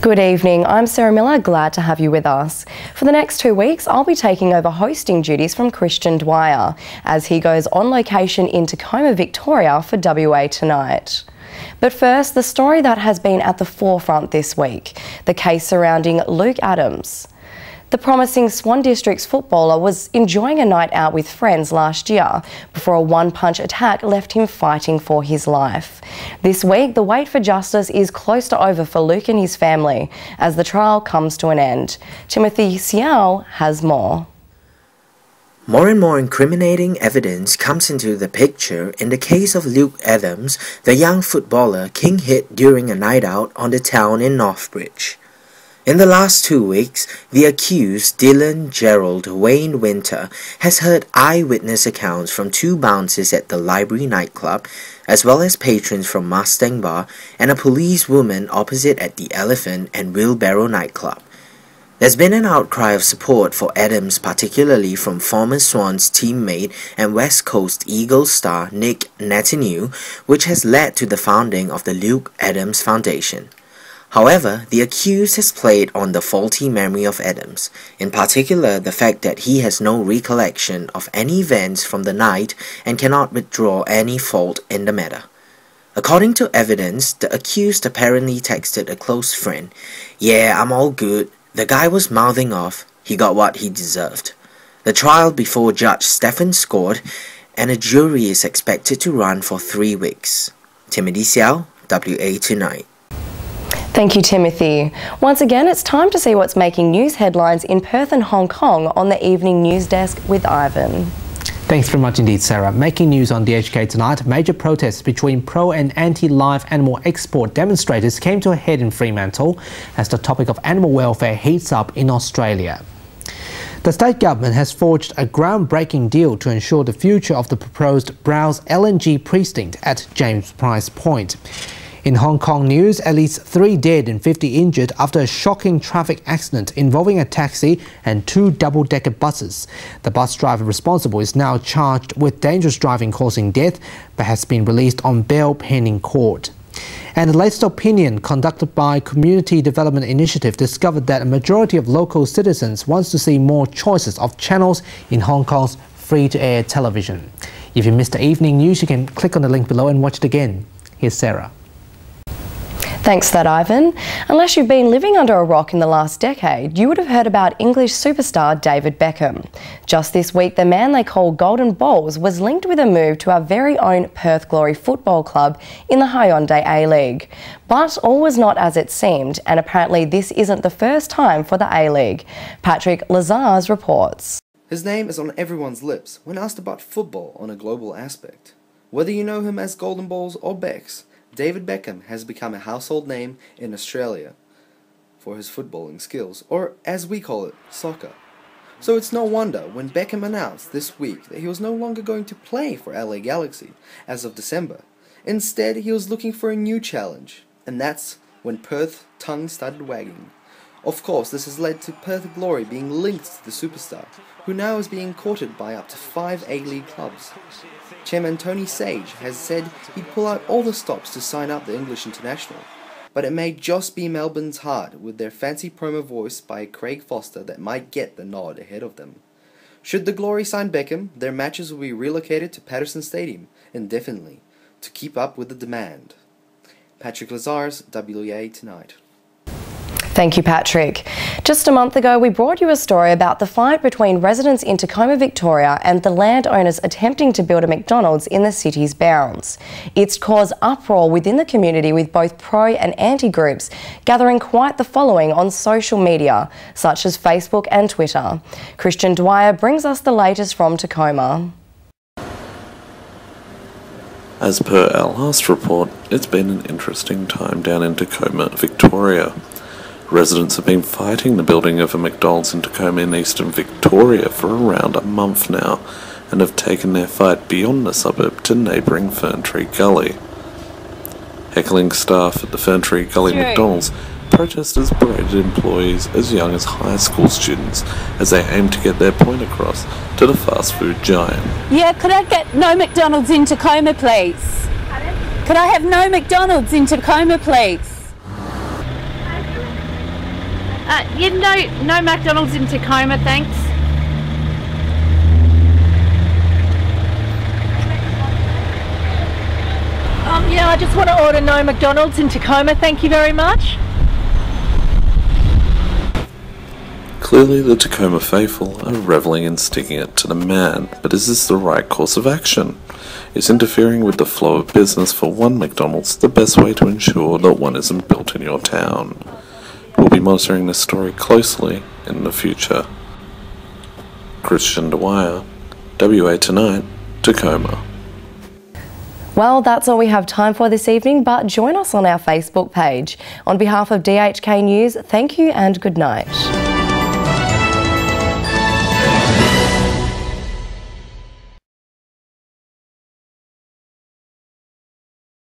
Good evening, I'm Sarah Miller, glad to have you with us. For the next 2 weeks, I'll be taking over hosting duties from Kristian Dwyer as he goes on location in Tacoma, Victoria for WA Tonight. But first, the story that has been at the forefront this week, the case surrounding Luke Adams. The promising Swan Districts footballer was enjoying a night out with friends last year before a one-punch attack left him fighting for his life. This week, the wait for justice is close to over for Luke and his family as the trial comes to an end. Timothy Seow has more. More and more incriminating evidence comes into the picture in the case of Luke Adams, the young footballer king hit during a night out on the town in Northbridge. In the last 2 weeks, the accused, Dylan Gerald Wayne Winter, has heard eyewitness accounts from 2 bouncers at the Library nightclub, as well as patrons from Mustang Bar and a policewoman opposite at the Elephant and Wheelbarrow nightclub. There's been an outcry of support for Adams, particularly from former Swans teammate and West Coast Eagles star Nick Netanyahu, which has led to the founding of the Luke Adams Foundation. However, the accused has played on the faulty memory of Adams, in particular the fact that he has no recollection of any events from the night and cannot withdraw any fault in the matter. According to evidence, the accused apparently texted a close friend, "Yeah, I'm all good. The guy was mouthing off. He got what he deserved." The trial before Judge Stephen scored, and a jury is expected to run for 3 weeks. Timothy Seow, WA Tonight. Thank you, Timothy. Once again, it's time to see what's making news headlines in Perth and Hong Kong on the evening news desk with Ivan. Thanks very much indeed, Sarah. Making news on DHK tonight, major protests between pro and anti-live animal export demonstrators came to a head in Fremantle as the topic of animal welfare heats up in Australia. The state government has forged a groundbreaking deal to ensure the future of the proposed Browse LNG precinct at James Price Point. In Hong Kong news, at least 3 dead and 50 injured after a shocking traffic accident involving a taxi and 2 double-decker buses. The bus driver responsible is now charged with dangerous driving causing death, but has been released on bail pending court. And the latest opinion conducted by Community Development Initiative discovered that a majority of local citizens wants to see more choices of channels in Hong Kong's free-to-air television. If you missed the evening news, you can click on the link below and watch it again. Here's Sarah. Thanks for that, Ivan. Unless you've been living under a rock in the last decade, you would have heard about English superstar David Beckham. Just this week, the man they call Golden Balls was linked with a move to our very own Perth Glory football club in the Hyundai A-League. But all was not as it seemed, and apparently this isn't the first time for the A-League. Patryk Lazarz reports. His name is on everyone's lips when asked about football on a global aspect. Whether you know him as Golden Balls or Becks, David Beckham has become a household name in Australia for his footballing skills, or as we call it, soccer. So it's no wonder when Beckham announced this week that he was no longer going to play for LA Galaxy as of December. Instead, he was looking for a new challenge, and that's when Perth's tongue started wagging. Of course, this has led to Perth Glory being linked to the superstar, who now is being courted by up to 5 A-League clubs. Chairman Tony Sage has said he'd pull out all the stops to sign up the English international, but it may just be Melbourne's heart with their fancy promo voice by Craig Foster that might get the nod ahead of them. Should the Glory sign Beckham, their matches will be relocated to Patterson Stadium indefinitely to keep up with the demand. Patryk Lazarz, WA Tonight. Thank you, Patryk. Just a month ago, we brought you a story about the fight between residents in Tacoma, Victoria and the landowners attempting to build a McDonald's in the city's bounds. It's caused uproar within the community, with both pro and anti groups gathering quite the following on social media, such as Facebook and Twitter. Kristian Dwyer brings us the latest from Tacoma. As per our last report, it's been an interesting time down in Tacoma, Victoria. Residents have been fighting the building of a McDonald's in Tacoma in eastern Victoria for around a month now, and have taken their fight beyond the suburb to neighbouring Ferntree Gully. Heckling staff at the Ferntree Gully McDonald's, protesters berated employees as young as high school students as they aim to get their point across to the fast food giant. Yeah, could I get no McDonald's in Tacoma, please? Pardon? Could I have no McDonald's in Tacoma, please? No McDonald's in Tacoma, thanks. Yeah, I just want to order no McDonald's in Tacoma, thank you very much. Clearly the Tacoma faithful are revelling in sticking it to the man, but is this the right course of action? Is interfering with the flow of business for one McDonald's the best way to ensure that one isn't built in your town? We'll be monitoring this story closely in the future. Kristian Dwyer, WA Tonight, Tacoma. Well, that's all we have time for this evening, but join us on our Facebook page. On behalf of DHK News, thank you and good night.